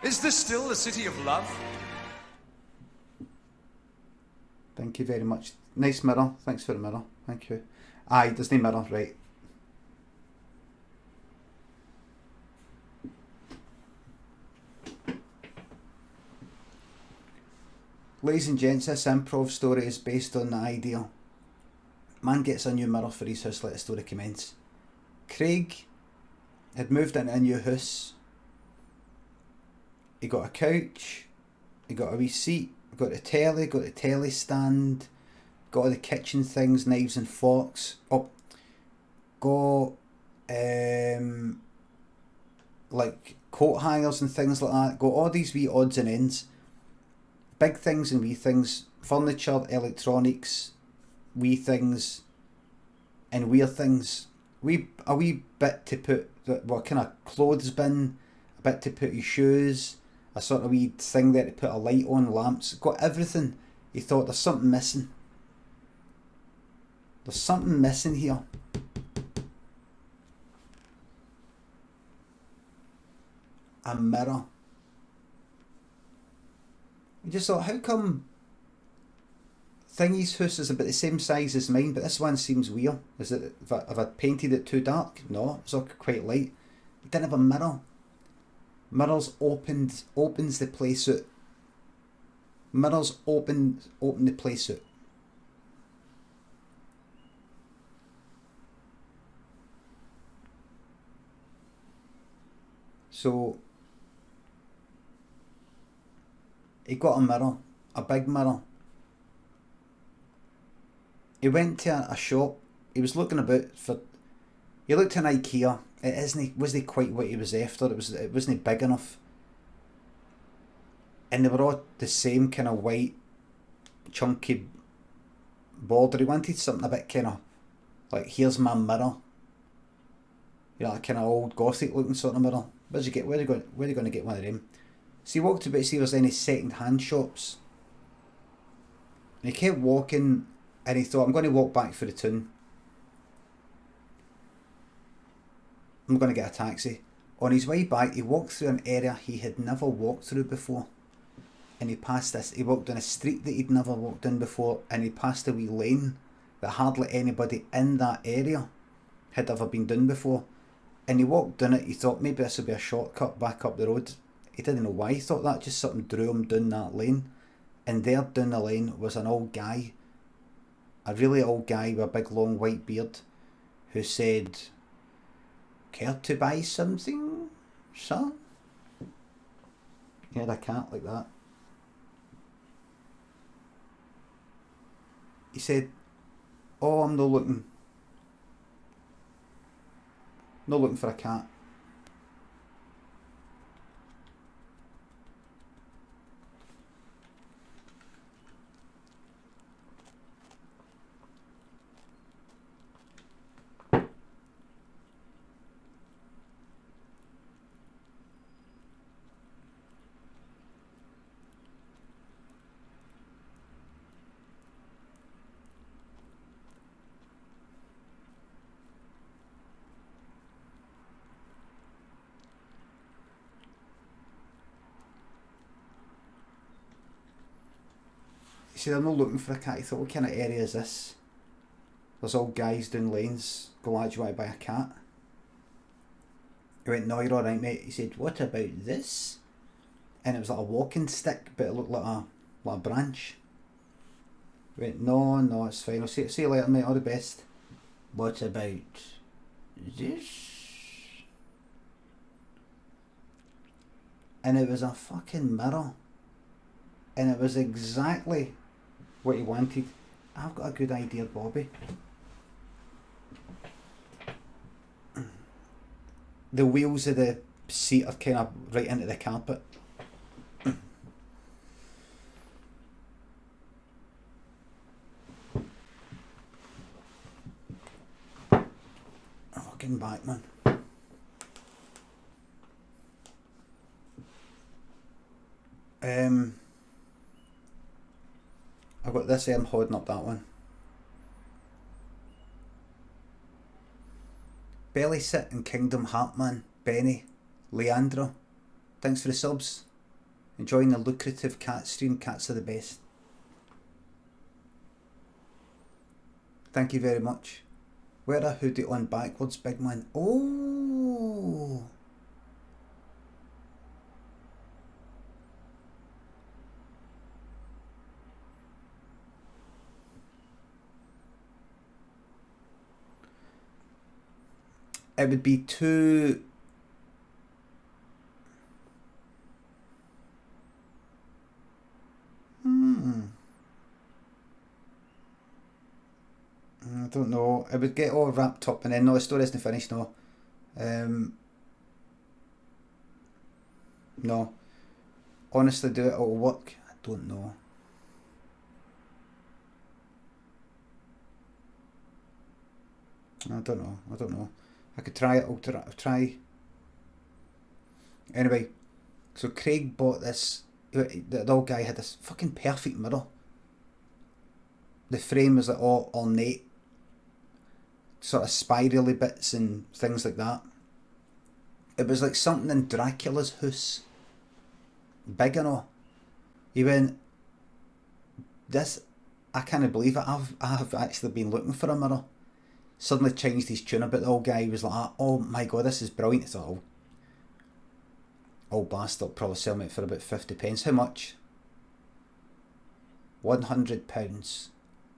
Is this still the city of love? Thank you very much. Nice mirror. Thanks for the mirror. Thank you. Aye, there's no mirror, right. Ladies and gents, this improv story is based on the idea. Man gets a new mirror for his house, let the story commence. Craig had moved into a new house. He got a couch, he got a wee seat, got the telly stand, got all the kitchen things, knives and forks. Oh, got like coat hangers and things like that. Got all these wee odds and ends. Big things and wee things, furniture, electronics, wee things, and weird things. A wee bit to put, what kind of clothes bin, a bit to put your shoes, a sort of wee thing there to put a light on, lamps. Got everything. He thought, there's something missing. There's something missing here. A mirror. He just thought, how come Thingy's house is about the same size as mine, but this one seems weird. Is it, have I painted it too dark? No, it's all quite light. He didn't have a mirror. Mirrors opens the place out. Mirrors open the place out. So he got a mirror, a big mirror. He went to a shop. He was looking about for. He looked in IKEA. Wasn't quite what he was after. It wasn't big enough. And they were all the same kind of white, chunky border. He wanted something a bit kind of like, here's my mirror. You know, like kind of old gothic looking sort of mirror. Where are you going to get one of them? So he walked about to see if there's any second hand shops. And he kept walking, and he thought, I'm going to walk back for the town. I'm going to get a taxi. On his way back, he walked through an area he had never walked through before. And he walked down a street that he'd never walked in before, and he passed a wee lane that hardly anybody in that area had ever been down before. And he walked down it. He thought maybe this would be a shortcut back up the road. He didn't know why he thought that, just something drew him down that lane. And there down the lane was an old guy, a really old guy with a big long white beard, who said, "Care to buy something, sir?" He had a cat like that. He said, "Oh, I'm not looking for a cat." He said, "I'm not looking for a cat." He thought, what kind of area is this? There's old guys doing lanes. Go, lad, do you want to buy a cat? He went, "No, you're alright, mate." He said, "What about this?" And it was like a walking stick, but it looked like a branch. He went, No, it's fine. I'll see you later, mate. All the best." "What about this?" And it was a fucking mirror. And it was exactly what he wanted. "I've got a good idea, Bobby." The wheels of the seat are kind of right into the carpet. Fucking back, man. I've got this here, I'm holding up that one. Belly Sit and Kingdom Heartman, Benny, Leandro. Thanks for the subs. Enjoying the lucrative cat stream. Cats are the best. Thank you very much. Wear a hoodie on backwards, big man. Oh! It would be too... I don't know. It would get all wrapped up and then no, the story isn't finished, no. No. Honestly, do it, it'll work. I don't know. I don't know. I could try it, I'll try. Anyway, so Craig bought this, the old guy had this fucking perfect mirror. The frame was like all ornate, sort of spirally bits and things like that. It was like something in Dracula's house. Big and all. He went, this, I can't believe it, I've actually been looking for a mirror. Suddenly changed his tune a bit. The old guy was like, oh my god, this is brilliant. It's all old bastard, probably sell me for about 50 pence. How much? £100.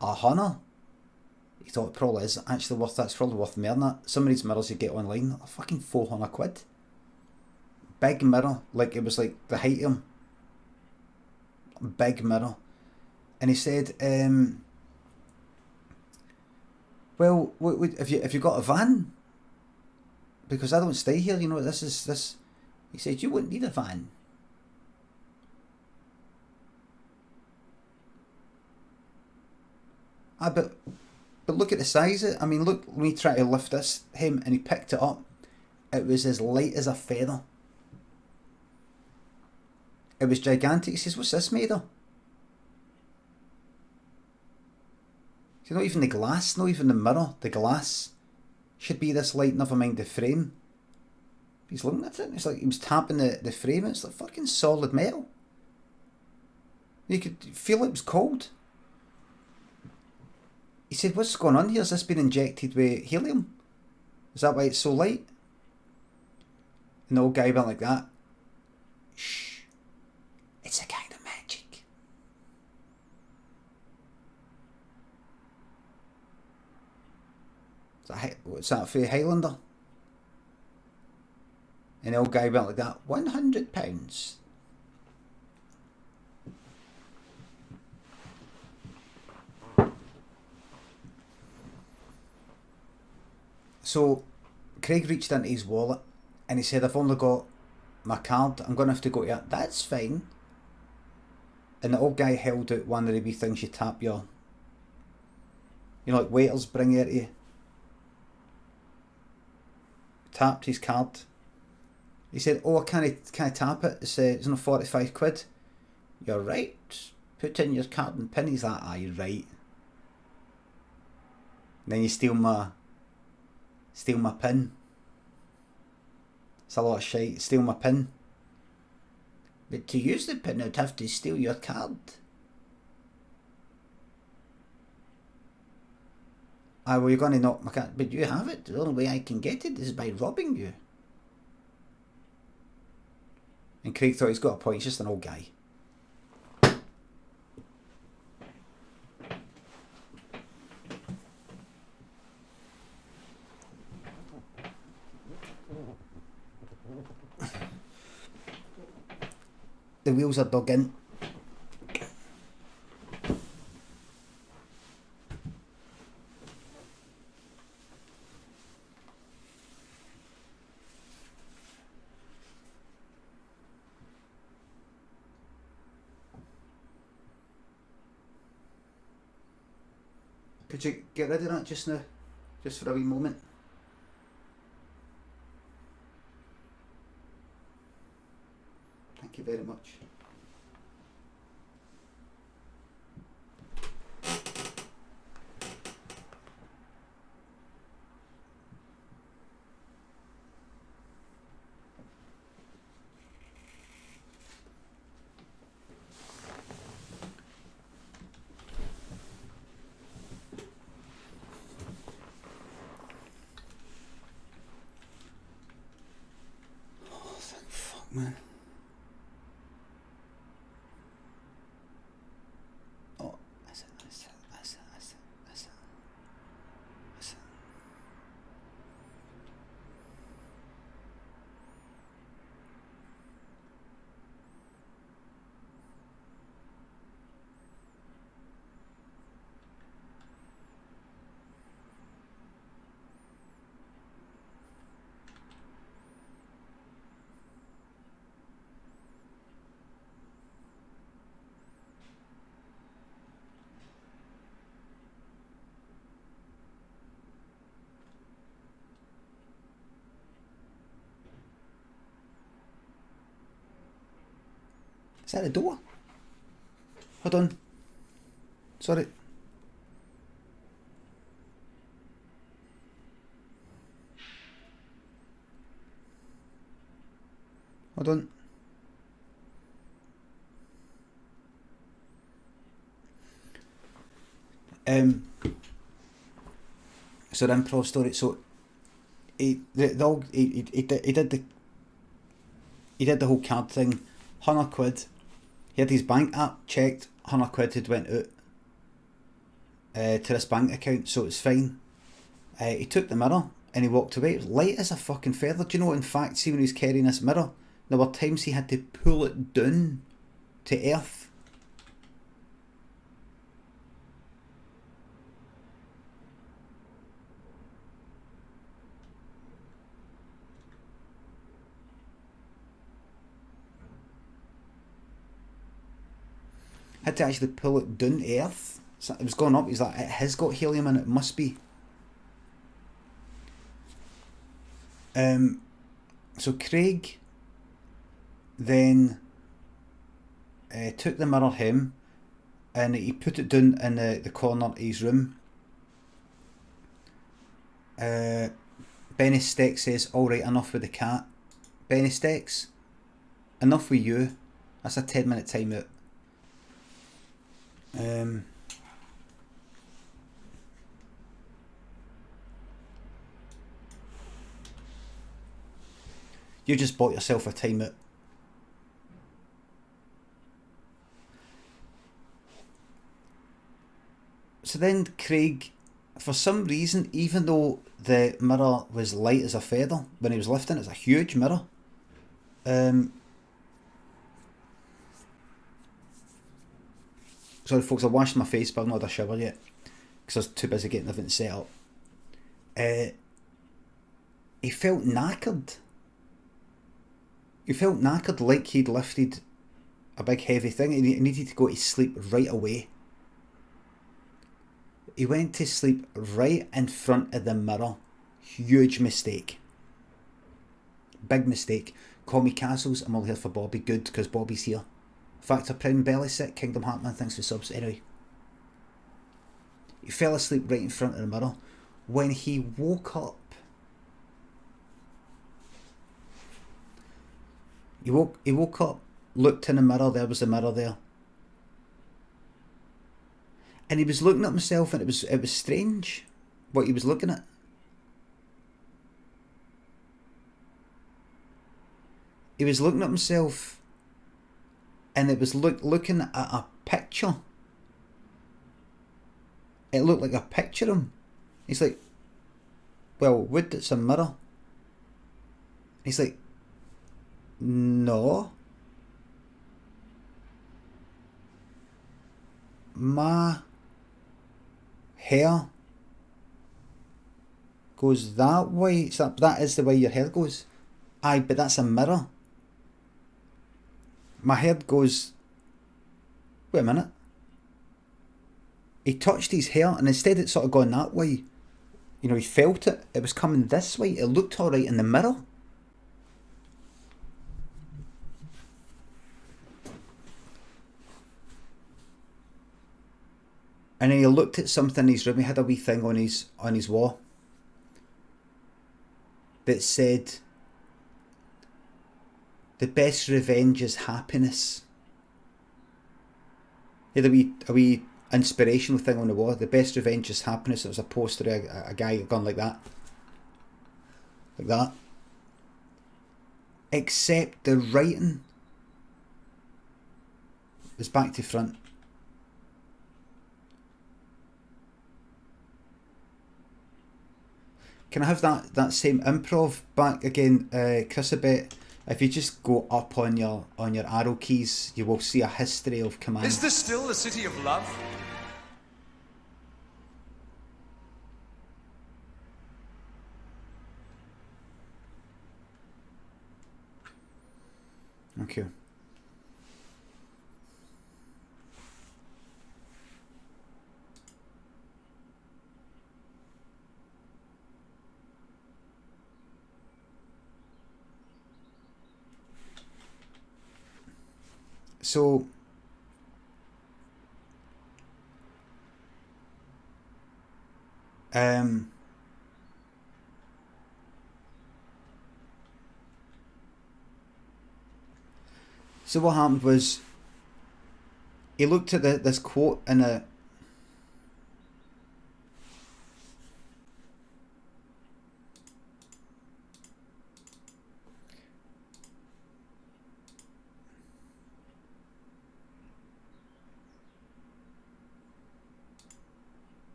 £100? He thought it probably is actually worth, that's probably worth more than that. Some of these mirrors you get online are fucking £400. Big mirror, like it was like the height of him. Big mirror. And he said, well, if you got a van? Because I don't stay here, you know, this. He said, you wouldn't need a van. But look at the size of it. I mean, look, when he tried to lift this, and he picked it up. It was as light as a feather. It was gigantic. He says, what's this made of? Not even the glass, not even the mirror, the glass should be this light, never mind the frame. He's looking at it and it's like he was tapping the frame, it's like fucking solid metal. You could feel it was cold. He said, what's going on here? Has this been injected with helium? Is that why it's so light? And the old guy went like that. Shh. It's a kind of magic. What's that for a Highlander? And the old guy went like that. £100. So Craig reached into his wallet and he said, I've only got my card, I'm going to have to go to it. That's fine. And the old guy held out one of the wee things you tap your, you know, like waiters bring it to you. Tapped his card. He said, oh, can I tap it? It's only 45 quid. You're right. Put in your card and pin. He's like, you're right. And then you steal my pin. It's a lot of shite. Steal my pin. But to use the pin, I'd have to steal your card. Well, you're going to knock my card. But you have it. The only way I can get it is by robbing you. And Craig thought he's got a point. He's just an old guy. The wheels are dug in. Could you get rid of that just now? Just for a wee moment? Thank you very much. Oh, is that the door? Hold on. Sorry. Hold on. So the improv story. So he did the whole card thing. £100. He had his bank app checked. £100 had went out to this bank account, so it's fine. He took the mirror and he walked away. It was light as a fucking feather. Do you know? In fact, see when he was carrying this mirror, there were times he had to pull it down to earth. Had to actually pull it down to earth. So it was going up. He's like, it has got helium in it. It must be. So Craig then took the mirror home and he put it down in the corner of his room. Benny Steck says, alright, enough with the cat. Benny Stecks, enough with you. That's a 10-minute timeout. You just bought yourself a timeout. So then Craig, for some reason, even though the mirror was light as a feather when he was lifting, it's a huge mirror. Sorry folks, I washed my face but I've not had a shower yet because I was too busy getting everything set up. He felt knackered. He felt knackered, like he'd lifted a big heavy thing and he needed to go to sleep right away. He went to sleep right in front of the mirror. Huge mistake. Big mistake. Call me Castles, I'm all here for Bobby. Good, because Bobby's here. Factor Prime Belly Sick, Kingdom Heartman, thanks for subs. Anyway, he fell asleep right in front of the mirror. When he woke up, he woke up, looked in the mirror, there was the mirror there. And he was looking at himself and it was strange what he was looking at. He was looking at himself and it was looking at a picture. It looked like a picture of him. He's like, well, would it's a mirror? He's like, no. My hair goes that way. So that is the way your hair goes. Aye, but that's a mirror. My head goes, wait a minute. He touched his hair and instead it sort of gone that way. You know, he felt it. It was coming this way. It looked alright in the mirror. And then he looked at something in his room. He had a wee thing on his wall that said, the best revenge is happiness. He had a wee inspirational thing on the wall. The best revenge is happiness. It was a poster of a guy gone like that. Like that. except the writing was back to front. Can I have that same improv back again, Chris, a bit? If you just go up on your arrow keys, you will see a history of commands. Is this still the city of love? Okay. So so what happened was he looked at this quote in a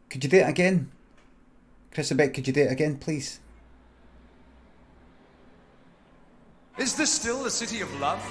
Could you do it again? Chris, a bit, could you do it again, please? Is this still the city of love?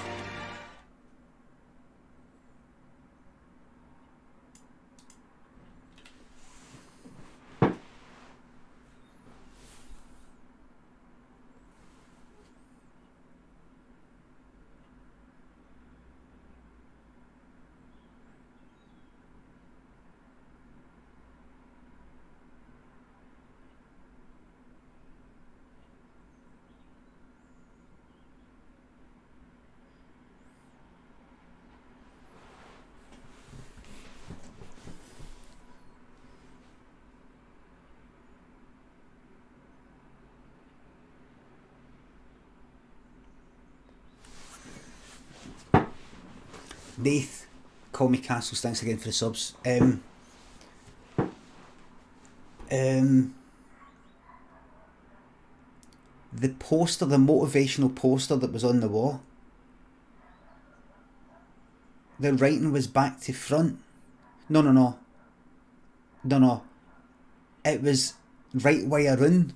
Nath, call me Castles, thanks again for the subs. The poster, the motivational poster that was on the wall, the writing was back to front. No. It was right way around.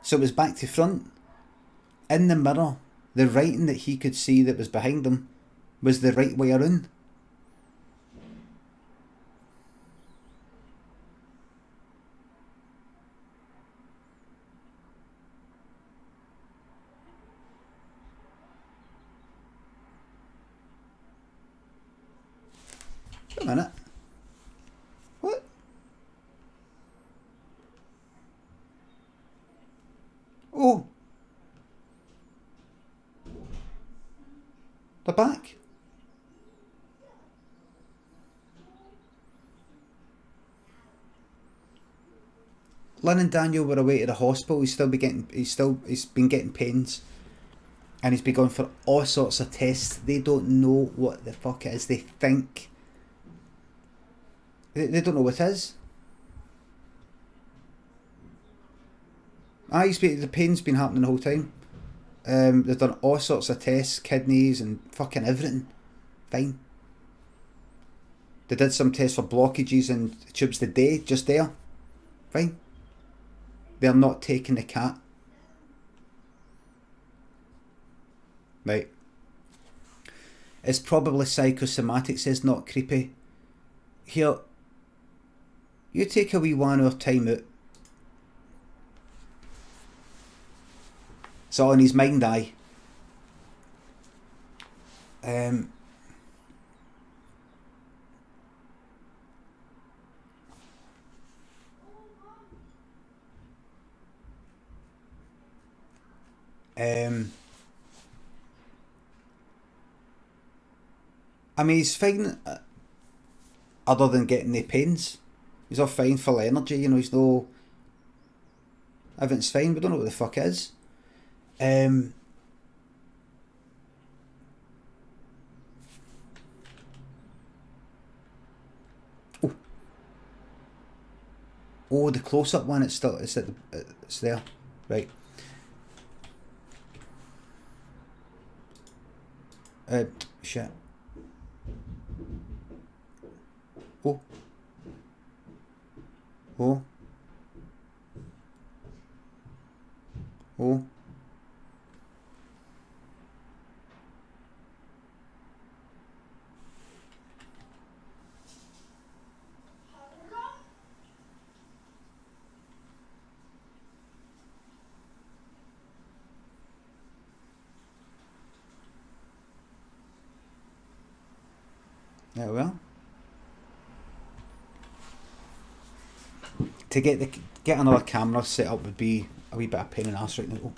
So it was back to front. In the mirror, the writing that he could see that was behind him was the right way around. Wait a minute. What? Oh. They're back. Lynn and Daniel were away to the hospital. He's been getting pains, and he's been going for all sorts of tests. They don't know what the fuck it is. They think they don't know what it is. The pain's been happening the whole time. They've done all sorts of tests, kidneys and fucking everything. Fine. They did some tests for blockages and tubes today, just there. Fine. They're not taking the cat. Right. It's probably psychosomatic, says not creepy. Here, you take a wee 1 hour time out. It's all in his mind eye. I mean, he's fine, other than getting the pains. He's all fine, full of energy, you know, he's no... Everything's fine, we don't know what the fuck it is. Oh, the close-up one, it's there. Right. Shit. Oh. Oh. Oh. Yeah, well. To get another camera set up would be a wee bit of pain in the arse right now.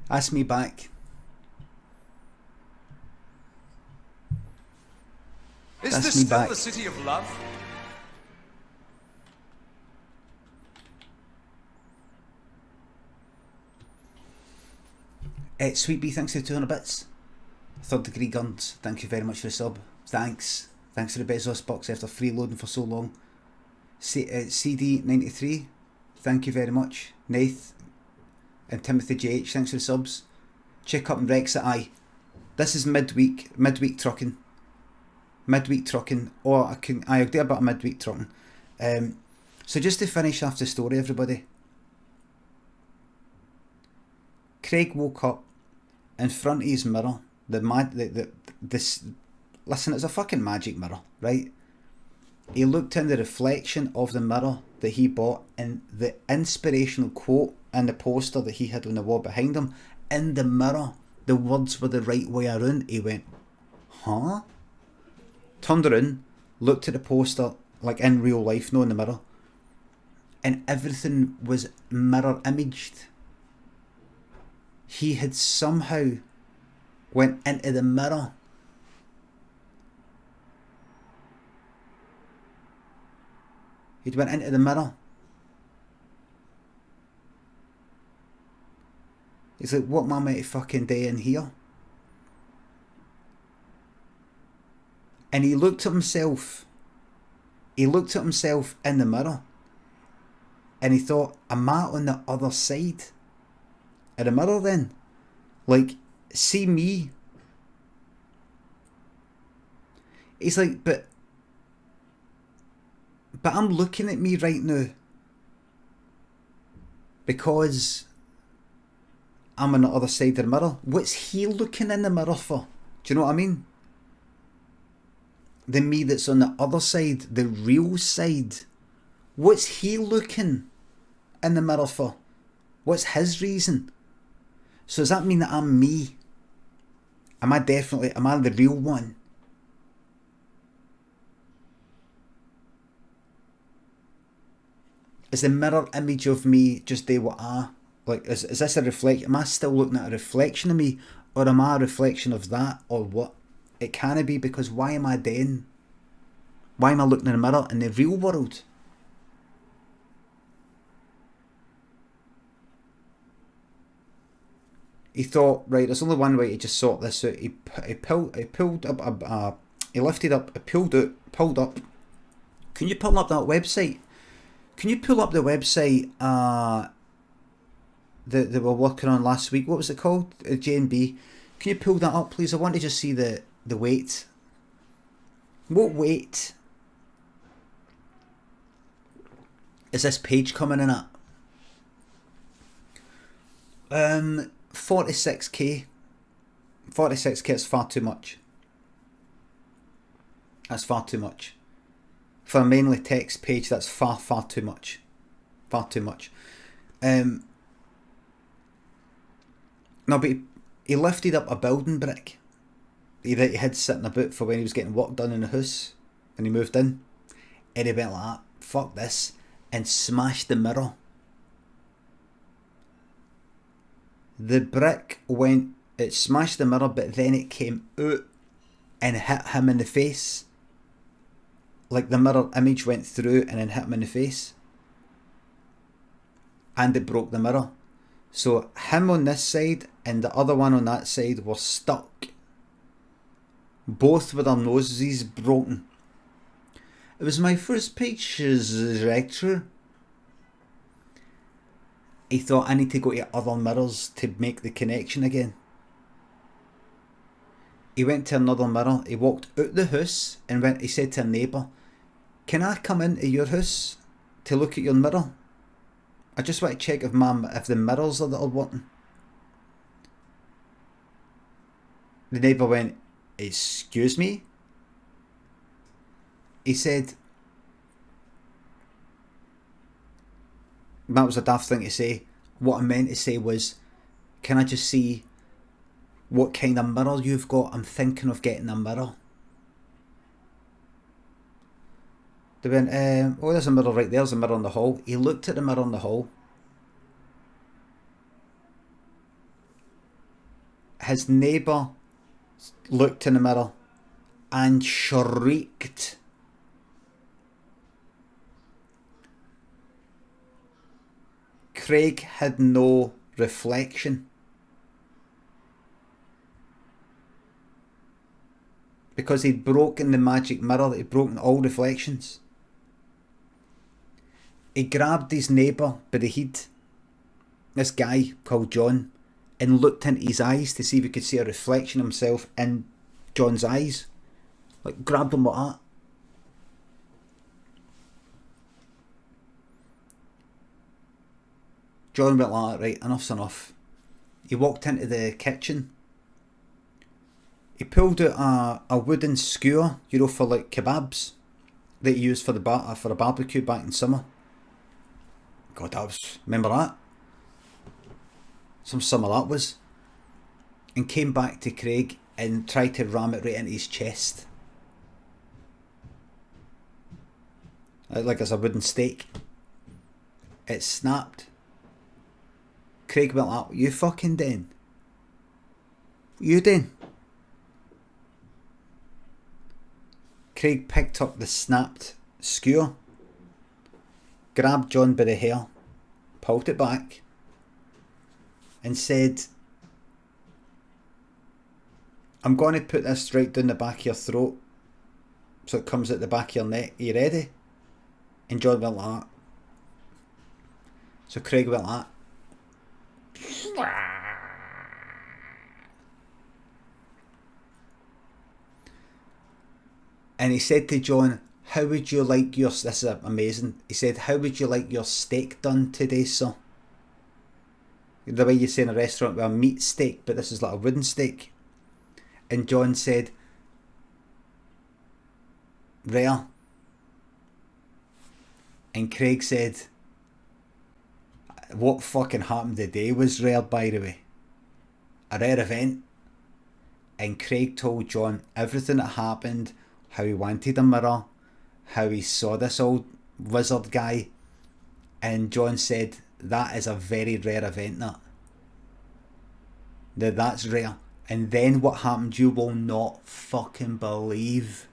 That's me back. Is That's this me still back. the city of love? Sweet Bee, thanks for the 200 bits. Third Degree Guns, thank you very much for the sub. Thanks. Thanks for the Bezos box after freeloading for so long. CD93, thank you very much. Nath and Timothy JH, thanks for the subs. Check up and Rexit, aye. This is midweek trucking. Or I'll do a bit of midweek trucking. So just to finish off the story, everybody. Craig woke up in front of his mirror. Listen, it's a fucking magic mirror, right? He looked in the reflection of the mirror that he bought, and the inspirational quote and the poster that he had on the wall behind him, in the mirror, the words were the right way around. He went, huh? Turned around, looked at the poster, like in real life, no in the mirror, and everything was mirror imaged. He had somehow went into the mirror. He'd went into the mirror. He's like, what am I meant to fucking do in here? And he looked at himself. He looked at himself in the mirror. And he thought, am I on the other side of the mirror then? Like, see me. He's like, but I'm looking at me right now because I'm on the other side of the mirror. What's he looking in the mirror for? Do you know what I mean? The me that's on the other side, the real side. What's he looking in the mirror for? What's his reason? So does that mean that I'm me? Am I the real one? Is the mirror image of me just do what I... Like, is this a reflection? Am I still looking at a reflection of me? Or am I a reflection of that? Or what? It can't be, because why am I doing? Why am I looking in the mirror in the real world? He thought, right, there's only one way to just sort this out. He pulled up, he lifted up, pulled up. Can you pull up that website? Can you pull up the website that they were working on last week? What was it called? J&B. Can you pull that up, please? I want to just see the weight. What weight is this page coming in at? 46k. 46k is far too much. That's far too much. For a mainly text page, that's far too much. Far too much. No, but he lifted up a building brick that he had sitting about for when he was getting work done in the house, and he moved in, and he went like that, fuck this, and smashed the mirror. The brick it smashed the mirror, but then it came out and hit him in the face. Like the mirror image went through and then hit him in the face. And it broke the mirror. So him on this side and the other one on that side were stuck. Both with their noses broken. It was my first pictures director. He thought, I need to go to other mirrors to make the connection again. He went to another mirror. He walked out the house and he said to a neighbour, can I come into your house to look at your mirror? I just want to check if the mirrors are that are working. The neighbour went, excuse me? He said, that was a daft thing to say. What I meant to say was, can I just see what kind of mirror you've got? I'm thinking of getting a mirror. They went, oh, there's a mirror right there. There's a mirror in the hall. He looked at the mirror in the hall. His neighbour looked in the mirror and shrieked. Craig had no reflection. Because he'd broken the magic mirror, he'd broken all reflections. He grabbed his neighbour by the head, this guy called John, and looked into his eyes to see if he could see a reflection of himself in John's eyes. Like, grabbed him like that. John went like that, right, enough's enough. He walked into the kitchen. He pulled out a wooden skewer, for like kebabs. that he used for a barbecue back in summer. God, remember that? Some summer that was. And came back to Craig and tried to ram it right into his chest. Like it's a wooden stake. It snapped. Craig went like, "You fucking doing? You doing?" Craig picked up the snapped skewer, grabbed John by the hair, pulled it back, and said, "I'm going to put this right down the back of your throat so it comes at the back of your neck. Are you ready?" And John went like that. So Craig went like that. And he said to John, "How would you like your..." This is amazing. He said, "How would you like your steak done today, sir?" The way you say in a restaurant with a meat steak, but this is like a wooden steak. And John said, "Rare." And Craig said, "What fucking happened today was rare, by the way. A rare event." And Craig told John everything that happened, how he wanted a mirror, how he saw this old wizard guy. And John said, "That is a very rare event, that's rare." And then what happened, you will not fucking believe.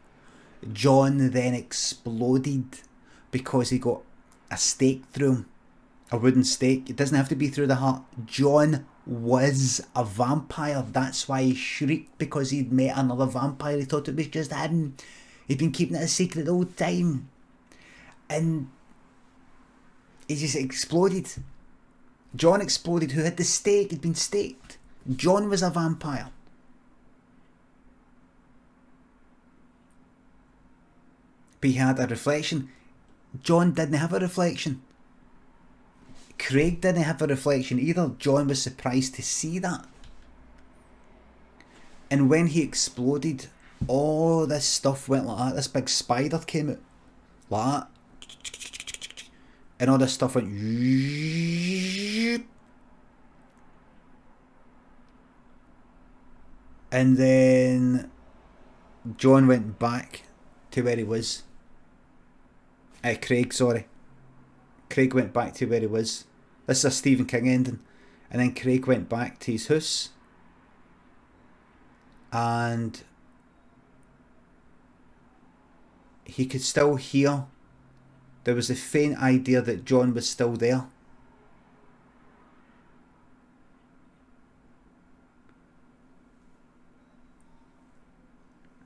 John then exploded because he got a stake through him. A wooden stake. It doesn't have to be through the heart. John was a vampire. That's why he shrieked, because he'd met another vampire. He thought it was just him. He'd been keeping it a secret the whole time. And he just exploded. John exploded, who had the stake. He'd been staked. John was a vampire. But he had a reflection. John didn't have a reflection. Craig didn't have a reflection either. John was surprised to see that. And when he exploded, all this stuff went like that. This big spider came out like that. And all this stuff went. And then John went back to where he was. Craig, sorry. Craig went back to where he was. This is a Stephen King ending. And then Craig went back to his house. And he could still hear. There was a faint idea that John was still there.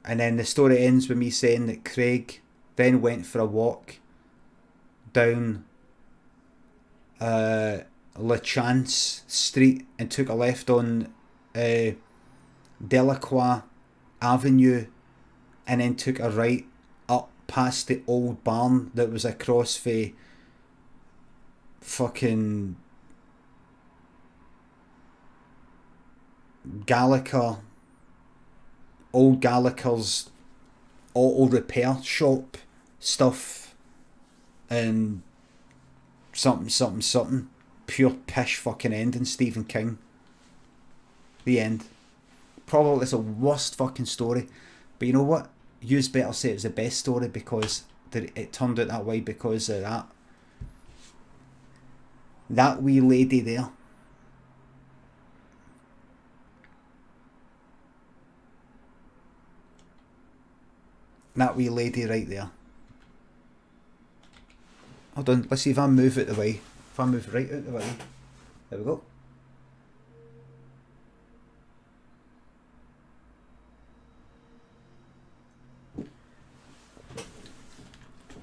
And then the story ends with me saying that Craig then went for a walk down LeChance Street and took a left on Delacroix Avenue, and then took a right up past the old barn that was across the fucking Gallagher, old Gallagher's auto repair shop stuff, and something. Pure pish fucking ending, Stephen King. The end. Probably it's the worst fucking story. But you know what? You'd better say it was the best story, because it turned out that way because of that. That wee lady there. That wee lady right there. Hold on, let's see if I move it the way. If I move right out the way. There we go.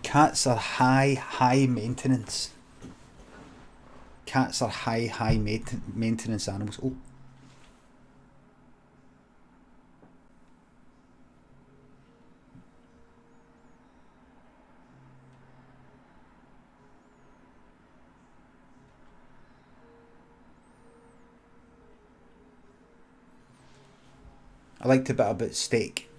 Cats are high maintenance. Cats are high maintenance animals. Oh. I liked a bit about steak.